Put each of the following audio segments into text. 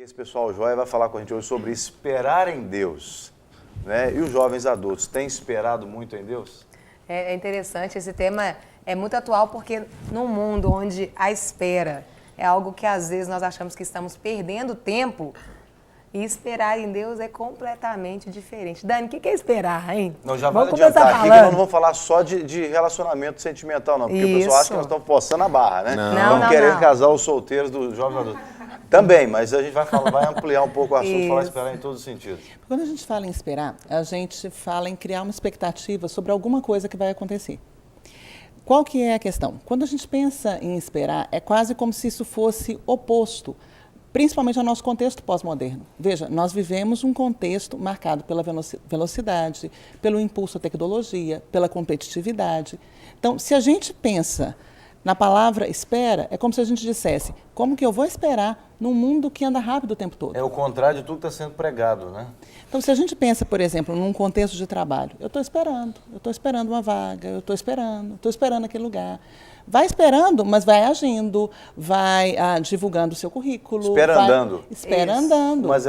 Esse pessoal joia vai falar com a gente hoje sobre esperar em Deus, né? E os jovens adultos, têm esperado muito em Deus? É interessante, esse tema é muito atual porque num mundo onde a espera é algo que às vezes nós achamos que estamos perdendo tempo, e esperar em Deus é completamente diferente. Dani, o que é esperar, hein? Não, já vamos vale começar adiantar aqui que falando. nós não vamos falar só de relacionamento sentimental, não. Porque o pessoal acha que nós Isso. estamos forçando a barra, né? Não, Estamos não, querendo não. casar os solteiros dos jovens adultos. Também, mas a gente vai ampliar um pouco o assunto, falar Isso. esperar em todos os sentidos. Quando a gente fala em esperar, a gente fala em criar uma expectativa sobre alguma coisa que vai acontecer. Qual que é a questão? Quando a gente pensa em esperar, é quase como se isso fosse oposto, principalmente ao nosso contexto pós-moderno. Veja, nós vivemos um contexto marcado pela velocidade, pelo impulso à tecnologia, pela competitividade. Então, se a gente pensa na palavra espera, é como se a gente dissesse, como que eu vou esperar num mundo que anda rápido o tempo todo? É o contrário de tudo que está sendo pregado, né? Então, se a gente pensa, por exemplo, num contexto de trabalho, eu estou esperando uma vaga, eu estou esperando aquele lugar. Vai esperando, mas vai agindo, vai divulgando o seu currículo. Espera andando. Espera Isso. andando. Mas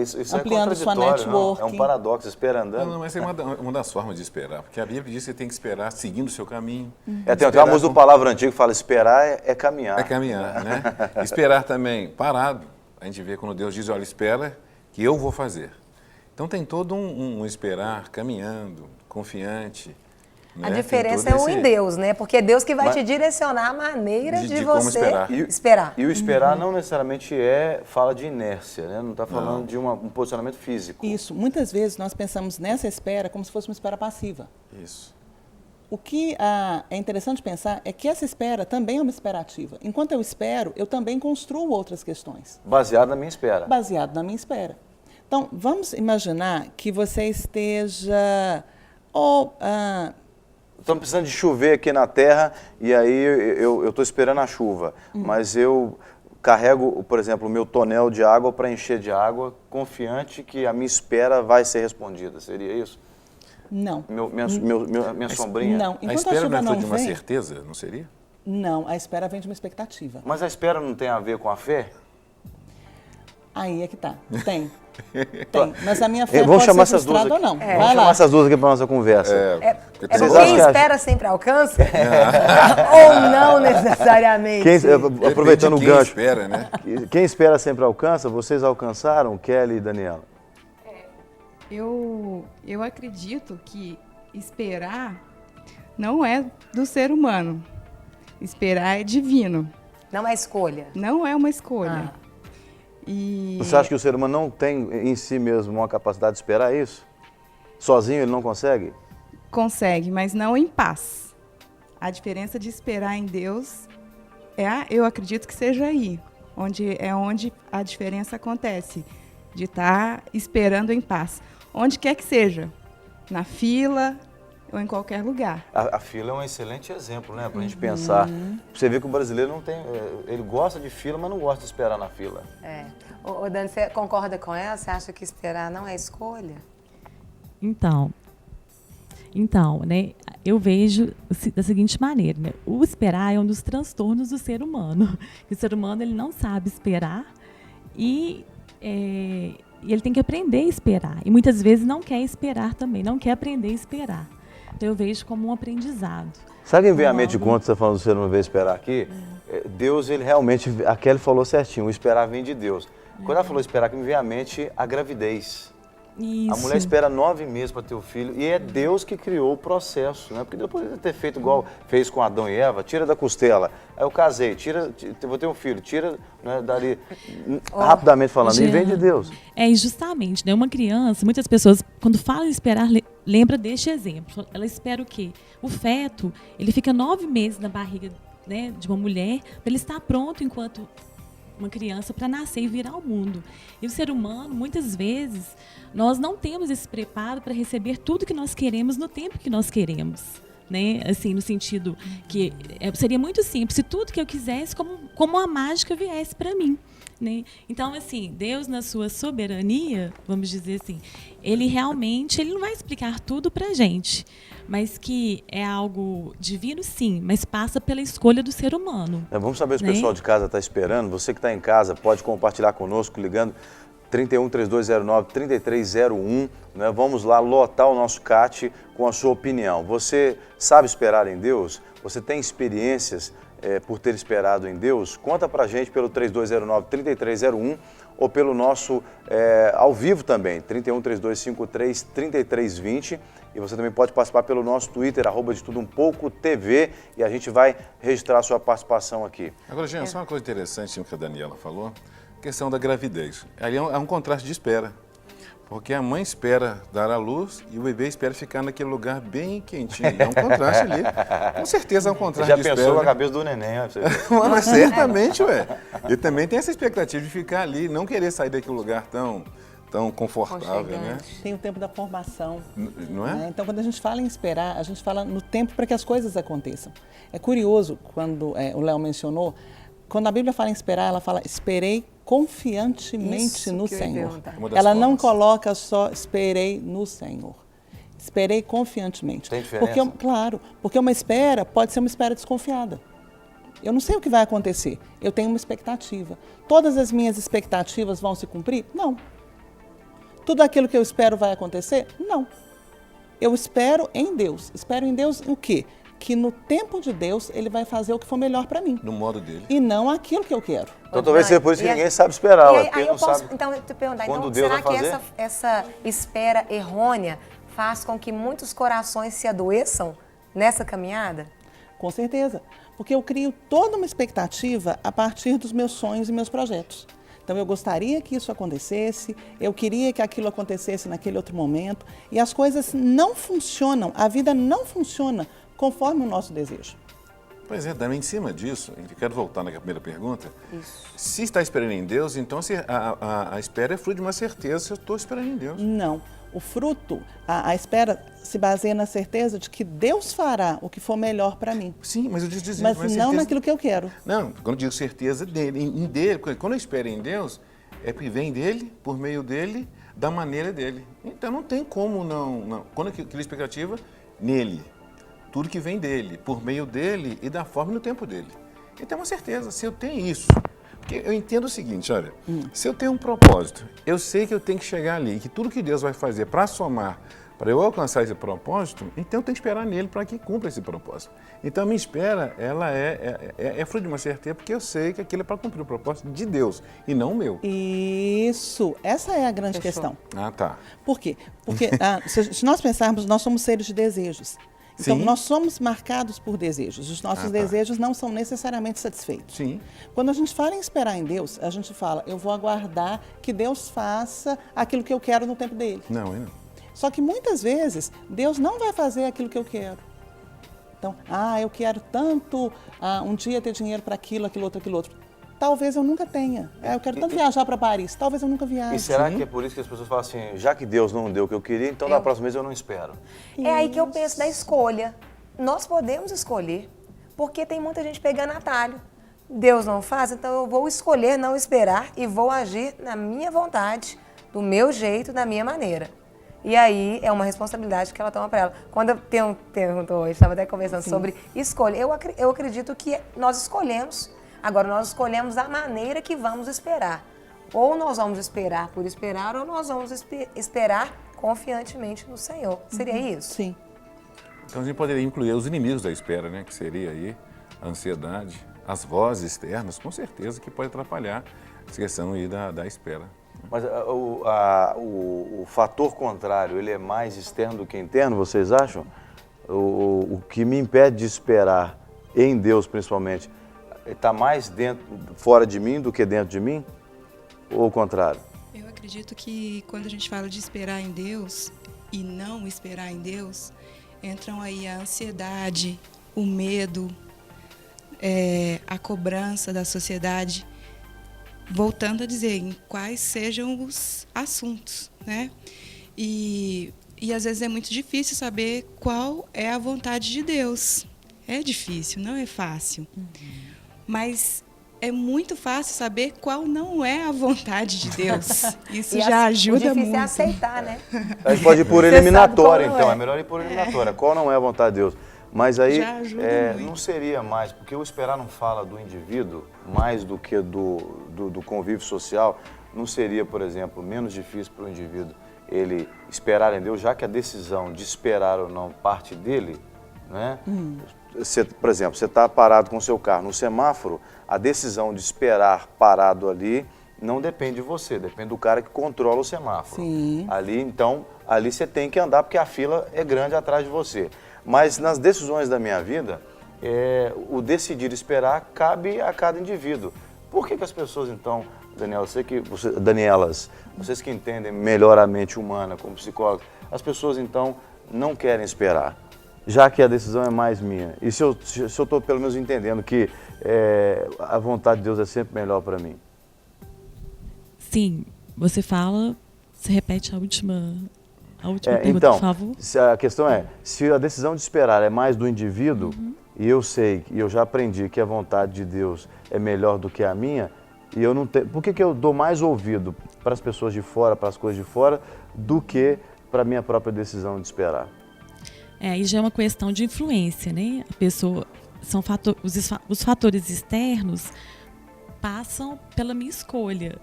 isso Ampliando é sua contraditório, não? É um networking. paradoxo, espera andando. Não, mas é uma das formas de esperar, porque a Bíblia diz que você tem que esperar seguindo o seu caminho. Tem uma música do Palavra Antiga que fala esperar é caminhar. É caminhar, né? Esperar também parado. A gente vê quando Deus diz, olha, espera que eu vou fazer. Então tem todo um esperar caminhando, confiante. A né? diferença Tem é todo o em Deus, né? Porque é Deus que vai te direcionar a maneira de como você esperar. esperar. E o esperar não necessariamente fala de inércia, né? Não está falando de um posicionamento físico. Isso. Muitas vezes nós pensamos nessa espera como se fosse uma espera passiva. Isso. O que é interessante pensar é que essa espera também é uma espera ativa. Enquanto eu espero, eu também construo outras questões, Baseado na minha espera. baseado na minha espera. Então, vamos imaginar que você esteja... Estamos precisando de chover aqui na terra e aí eu estou esperando a chuva, mas eu carrego, por exemplo, o meu tonel de água para encher de água, confiante que a minha espera vai ser respondida. Seria isso? Não. Minha sombrinha? Não. A Enquanto espera chuva não é não de uma vem, certeza, não seria? não, a espera vem de uma expectativa. Mas a espera não tem a ver com a fé? Aí é que tá. Tem. Tem. Mas a minha fé Vamos pode chamar ser essas duas frustrada aqui. ou não. Vamos Vai chamar lá. essas duas aqui para nossa conversa. É Porque porque Vocês quem acham que espera sempre alcança? Ou não necessariamente? Aproveitando o Depende de quem gancho, espera, né? quem espera sempre alcança, vocês alcançaram, Kelly e Daniela? Eu acredito que esperar não é do ser humano. Esperar é divino, Não é escolha. não é uma escolha. E Você acha que o ser humano não tem em si mesmo uma capacidade de esperar isso? Sozinho ele não consegue? consegue, mas não em paz. A diferença de esperar em Deus eu acredito que seja aí, onde a diferença acontece, de estar esperando em paz. Onde quer que seja, na fila ou em qualquer lugar. A fila é um excelente exemplo, né? Pra gente pensar. Você vê que o brasileiro não tem. Ele gosta de fila, mas não gosta de esperar na fila. Ô, Dani, você concorda com ela? Você acha que esperar não é escolha? Então, né, eu vejo da seguinte maneira, né? O esperar é um dos transtornos do ser humano. O ser humano ele não sabe esperar e ele tem que aprender a esperar. E muitas vezes não quer esperar também, não quer aprender a esperar. Então eu vejo como um aprendizado. Sabe quem vem à mente quando você está falando do ser humano veio esperar aqui? Deus, ele realmente. A Kelly falou certinho, o esperar vem de Deus. Quando ela falou esperar, que me veio à mente a gravidez. Isso. A mulher espera 9 meses para ter o filho e é Deus que criou o processo, né? Porque depois de ter feito igual fez com Adão e Eva, tira da costela, aí eu casei, vou ter um filho, tira, né, dali, rapidamente falando, e vem de Deus. É justamente, né? Uma criança, muitas pessoas, quando falam em esperar, lembra deste exemplo. Ela espera o quê? O feto, ele fica 9 meses na barriga, né, de uma mulher, para ele estar pronto enquanto uma criança para nascer e vir ao mundo. E o ser humano, muitas vezes, nós não temos esse preparo para receber tudo que nós queremos no tempo que nós queremos. Né? Assim, no sentido que seria muito simples se tudo que eu quisesse, como uma mágica, viesse para mim. né? Então, assim, Deus, na sua soberania, vamos dizer assim, ele realmente ele não vai explicar tudo para a gente, mas que é algo divino, sim, mas passa pela escolha do ser humano. Vamos saber se o né? pessoal de casa está esperando. Você que está em casa pode compartilhar conosco ligando 31 3209 3301. Né? Vamos lá lotar o nosso CAT com a sua opinião. Você sabe esperar em Deus? Você tem experiências por ter esperado em Deus? Conta pra gente pelo 3209 3301 ou pelo nosso ao vivo também, 31 3253 3320. E você também pode participar pelo nosso Twitter, @detudoumpouco.tv, e a gente vai registrar a sua participação aqui. Agora, gente, só uma coisa interessante que a Daniela falou, a questão da gravidez. Ali é um contraste de espera, porque a mãe espera dar à luz e o bebê espera ficar naquele lugar bem quentinho. É um contraste ali. Com certeza é um contraste Já de espera. pensou na né? cabeça do neném, ó, pra você ver. Mas certamente, ué. E também tem essa expectativa de ficar ali, não querer sair daquele lugar tão confortável, né? Tem o tempo da formação. Não é? Né? Então, quando a gente fala em esperar, a gente fala no tempo para que as coisas aconteçam. É curioso, quando o Léo mencionou, quando a Bíblia fala em esperar, ela fala, esperei confiantemente Isso no que eu ia Senhor. perguntar. Uma das Ela não formas. coloca só esperei no Senhor. Esperei confiantemente. Tem diferença? Claro, porque uma espera pode ser uma espera desconfiada. Eu não sei o que vai acontecer, eu tenho uma expectativa. Todas as minhas expectativas vão se cumprir? Não. Tudo aquilo que eu espero vai acontecer? Não. Eu espero em Deus. Espero em Deus o quê? Que no tempo de Deus ele vai fazer o que for melhor para mim. No modo dele. E não aquilo que eu quero. Então talvez seja por isso que E aí- ninguém sabe esperar, E ué, aí, porque aí não eu posso, sabe então, te perguntar, quando então, Deus será vai que fazer. essa espera errônea faz com que muitos corações se adoeçam nessa caminhada? Com certeza. Porque eu crio toda uma expectativa a partir dos meus sonhos e meus projetos. Então, eu gostaria que isso acontecesse, eu queria que aquilo acontecesse naquele outro momento, e as coisas não funcionam, a vida não funciona conforme o nosso desejo. Pois é, também em cima disso, eu quero voltar na primeira pergunta. Isso. Se está esperando em Deus, então a espera é fruto de uma certeza se eu estou esperando em Deus. Não. O fruto, a espera se baseia na certeza de que Deus fará o que for melhor para mim, Sim, mas eu disse mas não certeza... naquilo que eu quero. Não, quando eu digo certeza dele, em dele, porque quando eu espero em Deus, é que vem dele, por meio dele, da maneira dele. Então não tem como não. Quando eu crio expectativa, nele. Tudo que vem dele, por meio dele e da forma e no tempo dele. Então é uma certeza, se eu tenho isso. Porque eu entendo o seguinte, olha, se eu tenho um propósito, eu sei que eu tenho que chegar ali, que tudo que Deus vai fazer para somar, para eu alcançar esse propósito, então eu tenho que esperar nele para que cumpra esse propósito. Então a minha espera, ela é fruto de uma certeza, porque eu sei que aquilo é para cumprir o propósito de Deus e não o meu. Isso, essa é a grande Fechou. questão. Ah, tá. Por quê? Porque se nós pensarmos, nós somos seres de desejos. Então, Sim. nós somos marcados por desejos. Os nossos tá. desejos não são necessariamente satisfeitos. Sim. Quando a gente fala em esperar em Deus, a gente fala, eu vou aguardar que Deus faça aquilo que eu quero no tempo dele. Não, é não. Só que muitas vezes, Deus não vai fazer aquilo que eu quero. Então, eu quero tanto um dia ter dinheiro para aquilo, aquilo outro. Talvez eu nunca tenha. Eu quero tanto viajar para Paris. Talvez eu nunca viaje. E será que é por isso que as pessoas falam assim, já que Deus não deu o que eu queria, então da próxima vez eu não espero? É aí que eu penso da escolha. Nós podemos escolher, porque tem muita gente pegando atalho. Deus não faz, então eu vou escolher não esperar e vou agir na minha vontade, do meu jeito, da minha maneira. E aí é uma responsabilidade que ela toma para ela. Quando eu perguntou hoje, estava até conversando sobre escolha, eu acredito que nós escolhemos. Agora, nós escolhemos a maneira que vamos esperar. Ou nós vamos esperar por esperar, ou nós vamos esperar confiantemente no Senhor. Seria isso? Sim. Então a gente poderia incluir os inimigos da espera, né? Que seria aí a ansiedade, as vozes externas, com certeza que pode atrapalhar essa questão aí da espera. Mas o fator contrário, ele é mais externo do que interno, vocês acham? O que me impede de esperar em Deus, principalmente, está mais fora de mim do que dentro de mim? Ou o contrário? Eu acredito que quando a gente fala de esperar em Deus e não esperar em Deus, entram aí a ansiedade, o medo, a cobrança da sociedade. Voltando a dizer, em quais sejam os assuntos, né? E às vezes é muito difícil saber qual é a vontade de Deus. É difícil, não é fácil. Mas é muito fácil saber qual não é a vontade de Deus. Isso E já o ajuda difícil muito. é aceitar, né? A gente pode ir por Você eliminatória, sabe qual então. não é. É melhor ir por eliminatória. Qual não é a vontade de Deus? Mas aí Já ajuda muito. não seria mais, porque o esperar não fala do indivíduo mais do que do convívio social. Não seria, por exemplo, menos difícil para o indivíduo ele esperar em Deus, já que a decisão de esperar ou não parte dele, né? Por exemplo, você está parado com o seu carro no semáforo, a decisão de esperar parado ali não depende de você, depende do cara que controla o semáforo. Sim. Ali você tem que andar porque a fila é grande atrás de você. Mas nas decisões da minha vida, o decidir esperar cabe a cada indivíduo. Por que as pessoas então, Danielas, vocês que entendem melhor a mente humana como psicólogo, as pessoas então não querem esperar? Já que a decisão é mais minha. E se eu estou pelo menos entendendo que a vontade de Deus é sempre melhor para mim? Sim, você repete a última pergunta, então, por favor. A questão é, se a decisão de esperar é mais do indivíduo, e eu sei, e eu já aprendi que a vontade de Deus é melhor do que a minha, e eu não tenho, por que eu dou mais ouvido para as pessoas de fora, para as coisas de fora, do que para a minha própria decisão de esperar? Aí já é uma questão de influência, né? A pessoa, os fatores externos passam pela minha escolha.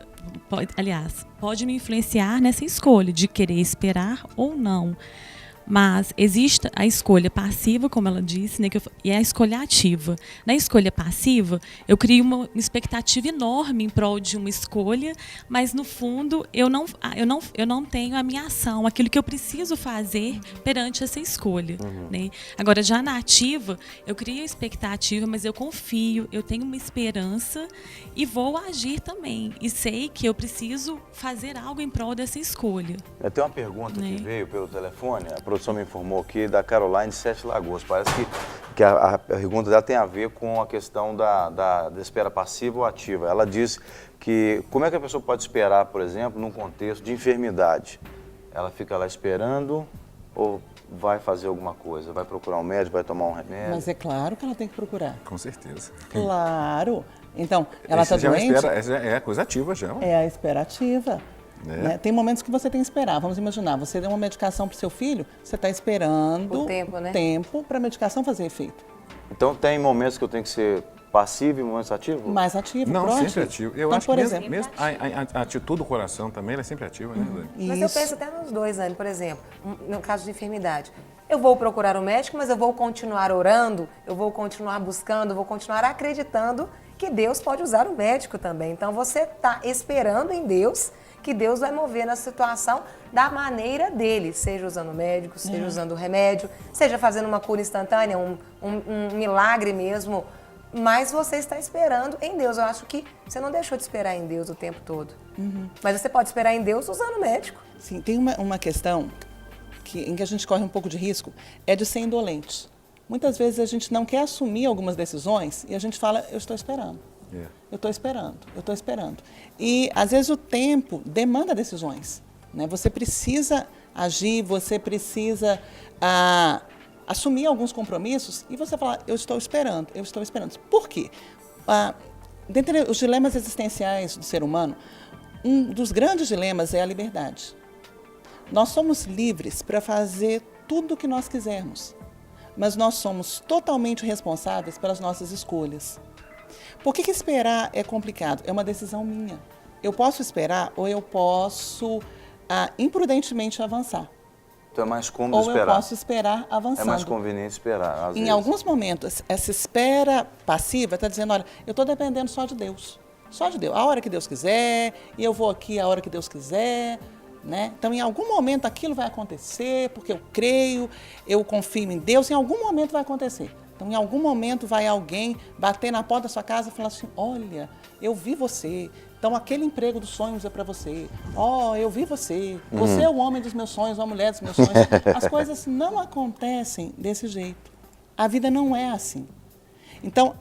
Pode me influenciar nessa escolha de querer esperar ou não. Mas existe a escolha passiva, como ela disse, né, e a escolha ativa. Na escolha passiva, eu crio uma expectativa enorme em prol de uma escolha, mas no fundo eu não tenho a minha ação, aquilo que eu preciso fazer perante essa escolha. Né? Agora, já na ativa, eu crio a expectativa, mas eu confio, eu tenho uma esperança e vou agir também. E sei que eu preciso fazer algo em prol dessa escolha. Tem uma pergunta que veio pelo telefone, a produção me informou aqui, da Caroline de Sete Lagoas. Parece que a pergunta dela tem a ver com a questão da espera passiva ou ativa. Ela diz que como é que a pessoa pode esperar, por exemplo, num contexto de enfermidade? Ela fica lá esperando ou vai fazer alguma coisa? Vai procurar um médico, vai tomar um remédio? Mas é claro que ela tem que procurar. Com certeza. Claro. Então, ela está Essa já doente? é a coisa ativa já. É a esperativa. Né? Tem momentos que você tem que esperar. Vamos imaginar, você deu uma medicação para o seu filho, você está esperando O tempo, né? tempo para a medicação fazer efeito. Então tem momentos que eu tenho que ser passivo e momentos ativos? Mais ativo, Não, proativo. sempre ativo. Eu então, acho por que exemplo, mesmo a atitude do coração também, ela é sempre ativa, né, Dani? Mas eu penso até nos dois, Anne, por exemplo, no caso de enfermidade. Eu vou procurar um médico, mas eu vou continuar orando, eu vou continuar buscando, eu vou continuar acreditando que Deus pode usar o médico também. Então você está esperando em Deus que Deus vai mover na situação da maneira dele, seja usando o médico, seja usando o remédio, seja fazendo uma cura instantânea, um milagre mesmo, mas você está esperando em Deus. Eu acho que você não deixou de esperar em Deus o tempo todo. Mas você pode esperar em Deus usando o médico. Sim, tem uma questão em que a gente corre um pouco de risco, é de ser indolente. Muitas vezes a gente não quer assumir algumas decisões e a gente fala, eu estou esperando. Eu estou esperando. E, às vezes, o tempo demanda decisões. Né? Você precisa agir, você precisa assumir alguns compromissos e você fala, eu estou esperando. Por quê? Dentre os dilemas existenciais do ser humano, um dos grandes dilemas é a liberdade. Nós somos livres para fazer tudo o que nós quisermos, mas nós somos totalmente responsáveis pelas nossas escolhas. Por que esperar é complicado? É uma decisão minha. Eu posso esperar ou eu posso imprudentemente avançar. Então é mais cômodo ou esperar. Ou eu posso esperar avançando. É mais conveniente esperar, às Em vezes. alguns momentos, essa espera passiva está dizendo, olha, eu estou dependendo só de Deus. Só de Deus. A hora que Deus quiser, e eu vou aqui a hora que Deus quiser. Né? Então, em algum momento aquilo vai acontecer, porque eu creio, eu confio em Deus, em algum momento vai acontecer. Então, em algum momento vai alguém bater na porta da sua casa e falar assim, olha, eu vi você, então aquele emprego dos sonhos é para você. Eu vi você, você é o homem dos meus sonhos, a mulher dos meus sonhos. As coisas não acontecem desse jeito. A vida não é assim. Então,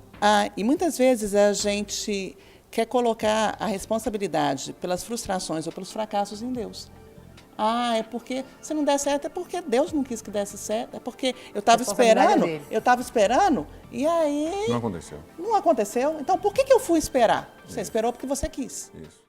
e muitas vezes a gente quer colocar a responsabilidade pelas frustrações ou pelos fracassos em Deus. Ah, é porque se não der certo, é porque Deus não quis que desse certo, é porque eu estava Responsabilidade esperando, dele. eu estava esperando, e aí Não aconteceu. não aconteceu. Então, por que eu fui esperar? Você esperou porque você quis. Isso.